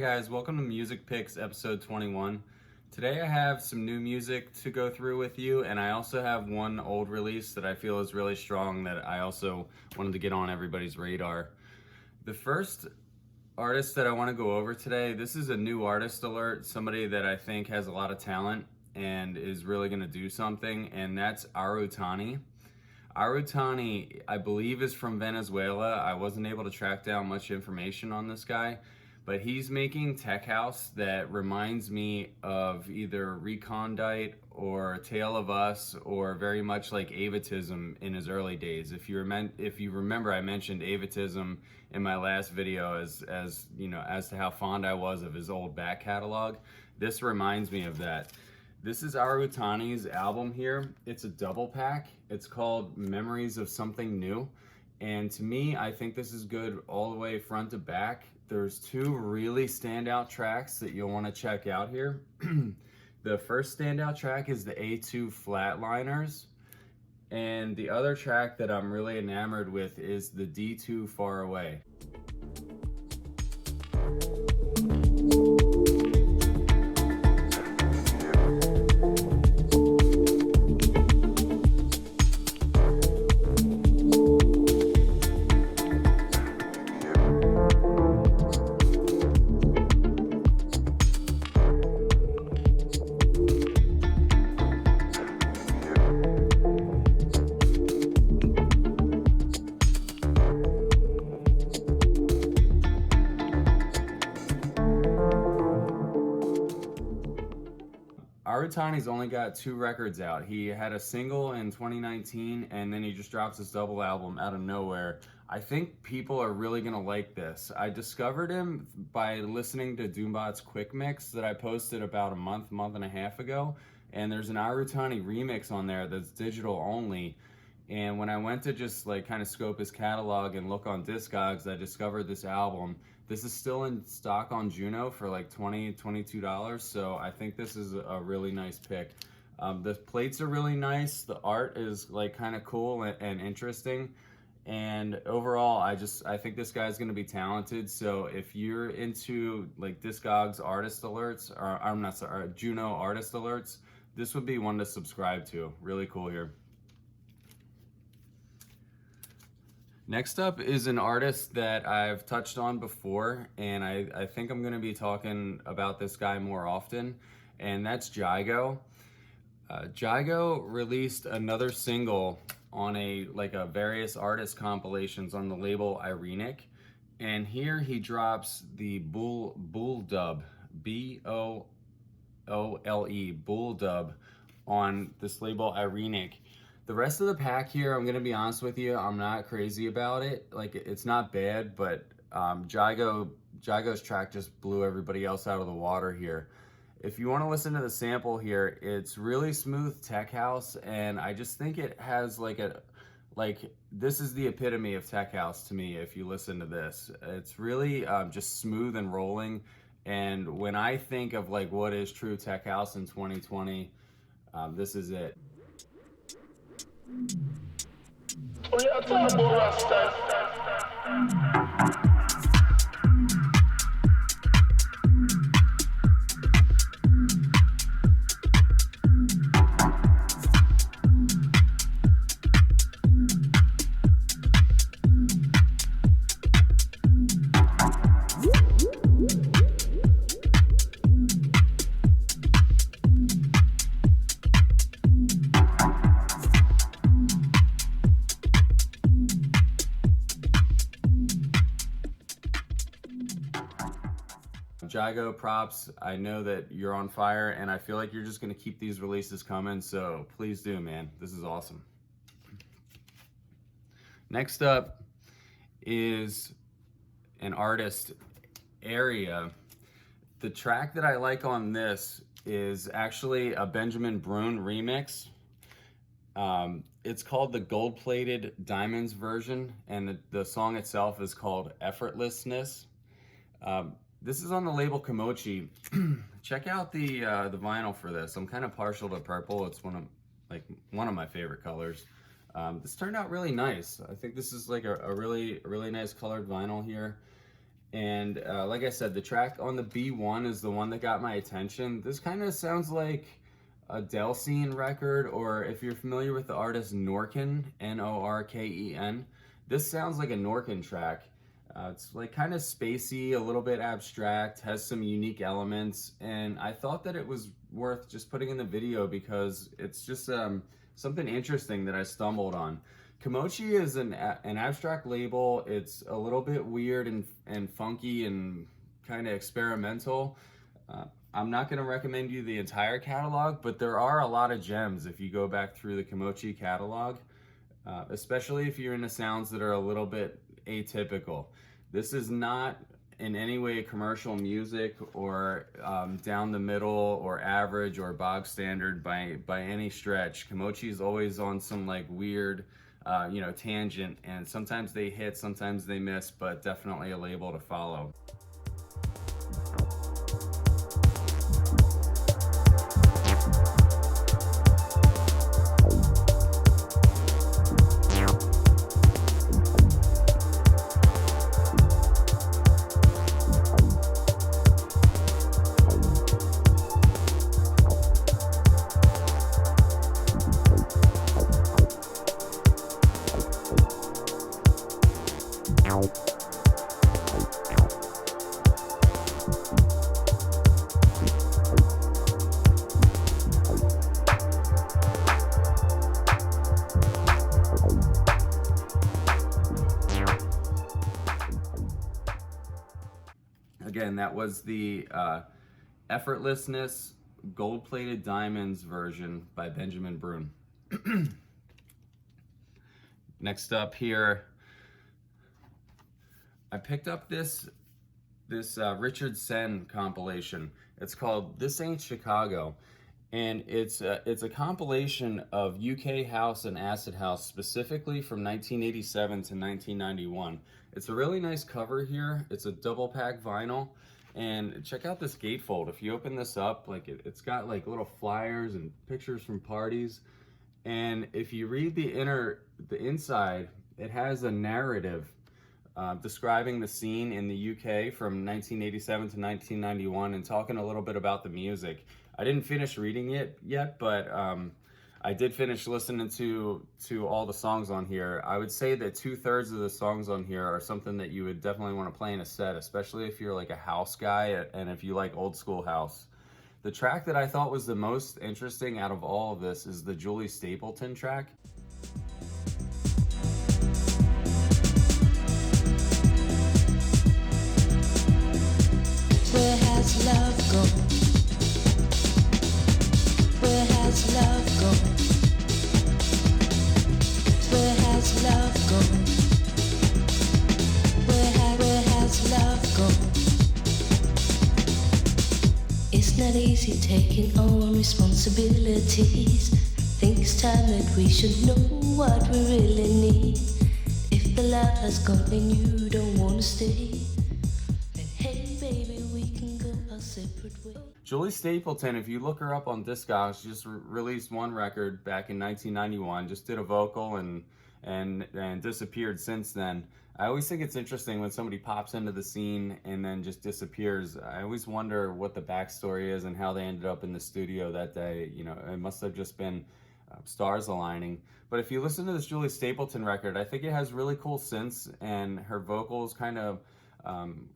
guys, welcome to Music Picks episode 21. Today I have some new music to go through with you, and I also have one old release that I feel is really strong that I also wanted to get on everybody's radar. The first artist that I want to go over today, this is a new artist alert, somebody that I think has a lot of talent and is really going to do something, and that's Arutani. Arutani, I believe, is from Venezuela. I wasn't able to track down much information on this guy, but he's making tech house that reminds me of either Recondite or Tale of Us, or very much like Avatism in his early days. If you remember, I mentioned Avatism in my last video as you know, as to how fond I was of his old back catalog. This reminds me of that. This is Arutani's album here. It's a double pack. It's called Memories of Something New. And to me, I think this is good all the way front to back. There's two really standout tracks that you'll want to check out here. The first standout track is the A2 Flatliners. And the other track that I'm really enamored with is the D2 Far Away. Arutani's only got 2 records out. He had a single in 2019, and then he just drops his double album out of nowhere. I think people are really gonna like this. I discovered him by listening to Doombot's Quick Mix that I posted about a month and a half ago, and there's an Arutani remix on there that's digital only. And when I went to just like kind of scope his catalog and look on Discogs, I discovered this album. This is still in stock on Juno for like $22, so I think this is a really nice pick. The plates are really nice. The art is like kind of cool and interesting. And overall, I think this guy's gonna be talented. So if you're into like Discogs artist alerts, or I'm not sorry, Juno artist alerts, this would be one to subscribe to. Really cool here. Next up is an artist that I've touched on before, and I think I'm going to be talking about this guy more often, and that's Jeigo. Jeigo released another single on a various artist compilations on the label Irenic, and here he drops the Bull Dub, Boole, Bull Dub, on this label Irenic. The rest of the pack here, I'm gonna be honest with you, I'm not crazy about it. Like, it's not bad, but Jeigo's track just blew everybody else out of the water here. If you wanna listen to the sample here, it's really smooth tech house, and I just think it has this is the epitome of tech house to me if you listen to this. It's really just smooth and rolling, and when I think of like what is true tech house in 2020, this is it. Oh, yeah, talk about Rasta. Jeigo, props. I know that you're on fire, and I feel like you're just gonna keep these releases coming, so please do, man. This is awesome. Next up is an artist, Area. The track that I like on this is actually a Benjamin Brunn remix. It's called the Gold-Plated Diamonds version, and the song itself is called Effortlessness. This is on the label Kimochi. Check out the vinyl for this. I'm kind of partial to purple. It's one of my favorite colors. This turned out really nice. I think this is like a really nice colored vinyl here. And like I said, the track on the B1 is the one that got my attention. This kind of sounds like a Delcine record, or if you're familiar with the artist Norken, Norken, this sounds like a Norken track. It's like kind of spacey, a little bit abstract, has some unique elements, and I thought that it was worth just putting in the video because it's just something interesting that I stumbled on. Kimochi is an abstract label. It's a little bit weird and funky and kind of experimental. I'm not going to recommend you the entire catalog, but there are a lot of gems if you go back through the Kimochi catalog, especially if you're into sounds that are a little bit atypical. This is not in any way commercial music or down the middle or average or bog standard by any stretch. Kimochi is always on some like weird tangent, and sometimes they hit, sometimes they miss, but definitely a label to follow. Again, that was the Effortlessness Gold-Plated Diamonds version by Benjamin Brunn. Next up here, I picked up this Richard Sen compilation. It's called This Ain't Chicago, and it's a compilation of UK house and acid house, specifically from 1987 to 1991. It's a really nice cover here. It's a double pack vinyl, and check out this gatefold. If you open this up, like it's got like little flyers and pictures from parties, and if you read the inside, it has a narrative describing the scene in the UK from 1987 to 1991 and talking a little bit about the music. I didn't finish reading it yet, but I did finish listening to all the songs on here. I would say that 2/3 of the songs on here are something that you would definitely want to play in a set, especially if you're like a house guy and if you like old school house. The track that I thought was the most interesting out of all of this is the Julie Stapleton track. Where has love gone? Where has love gone? Where has love gone? Where has love gone? It's not easy taking on responsibilities. Think it's time that we should know what we really need. If the love has gone and you don't want to stay, then hey baby, we can go our separate ways. Julie Stapleton, if you look her up on Discogs, she just released one record back in 1991, just did a vocal and disappeared since then. I always think it's interesting when somebody pops into the scene and then just disappears. I always wonder what the backstory is and how they ended up in the studio that day. You know, it must have just been stars aligning. But if you listen to this Julie Stapleton record, I think it has really cool synths, and her vocals kind of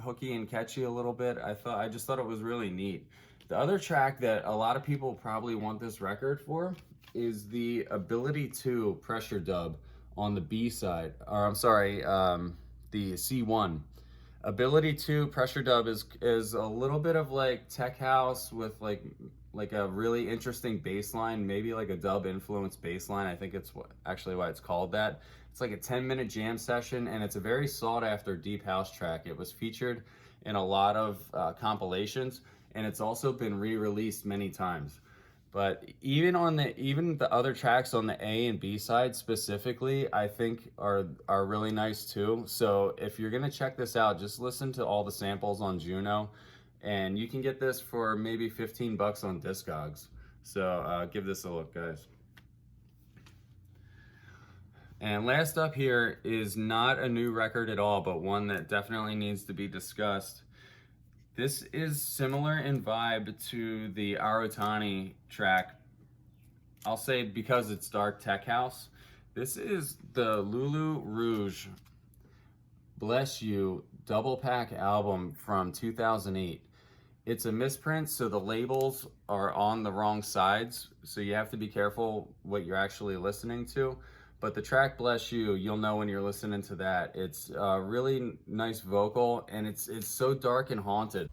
hooky and catchy a little bit. I just thought it was really neat. The other track that a lot of people probably want this record for is the Ability to pressure dub on the B side, or I'm sorry, the C1. Ability to pressure dub is a little bit of like tech house with like a really interesting bass line, maybe like a dub influenced bass line. I think it's actually why it's called that. It's like a 10-minute jam session, and it's a very sought after deep house track. It was featured in a lot of compilations, and it's also been re-released many times. But even the other tracks on the A and B side specifically, I think are really nice too. So if you're gonna check this out, just listen to all the samples on Juno, and you can get this for maybe 15 bucks on Discogs. So give this a look, guys. And last up here is not a new record at all, but one that definitely needs to be discussed. This is similar in vibe to the Arutani track. I'll say because it's dark tech house. This is the Lulu Rouge Bless You double pack album from 2008. It's a misprint, so the labels are on the wrong sides, so you have to be careful what you're actually listening to. But the track Bless You, you'll know when you're listening to that. It's a really nice vocal, and it's so dark and haunted.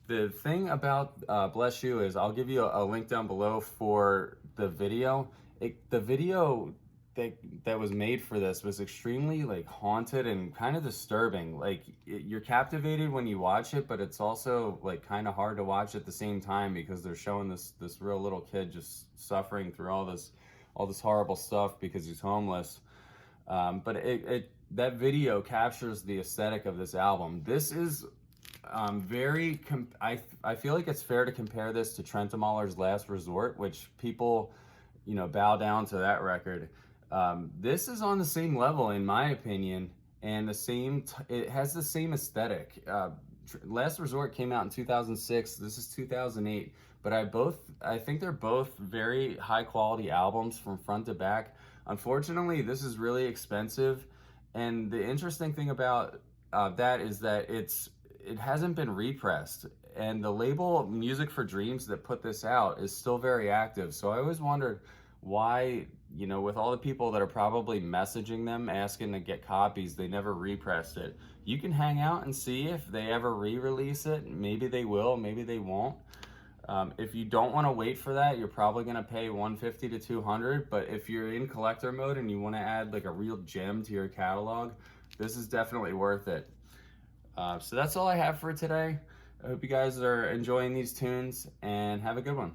The thing about Bless You is I'll give you a link down below for the video. The video that was made for this was extremely like haunted and kind of disturbing. Like you're captivated when you watch it, but it's also like kind of hard to watch at the same time because they're showing this real little kid just suffering through all this horrible stuff because he's homeless. But that video captures the aesthetic of this album. This is I feel like it's fair to compare this to Trent Mahler's Last Resort, which people, bow down to that record. This is on the same level, in my opinion, and it has the same aesthetic. Last Resort came out in 2006. This is 2008, but I think they're both very high quality albums from front to back. Unfortunately, this is really expensive, and the interesting thing about that is that it hasn't been repressed, and the label Music for Dreams that put this out is still very active. So I always wondered why, with all the people that are probably messaging them asking to get copies, they never repressed it. You can hang out and see if they ever re-release it. Maybe they will, maybe they won't. If you don't want to wait for that, you're probably going to pay $150 to $200. But if you're in collector mode and you want to add like a real gem to your catalog, this is definitely worth it. So that's all I have for today. I hope you guys are enjoying these tunes and have a good one.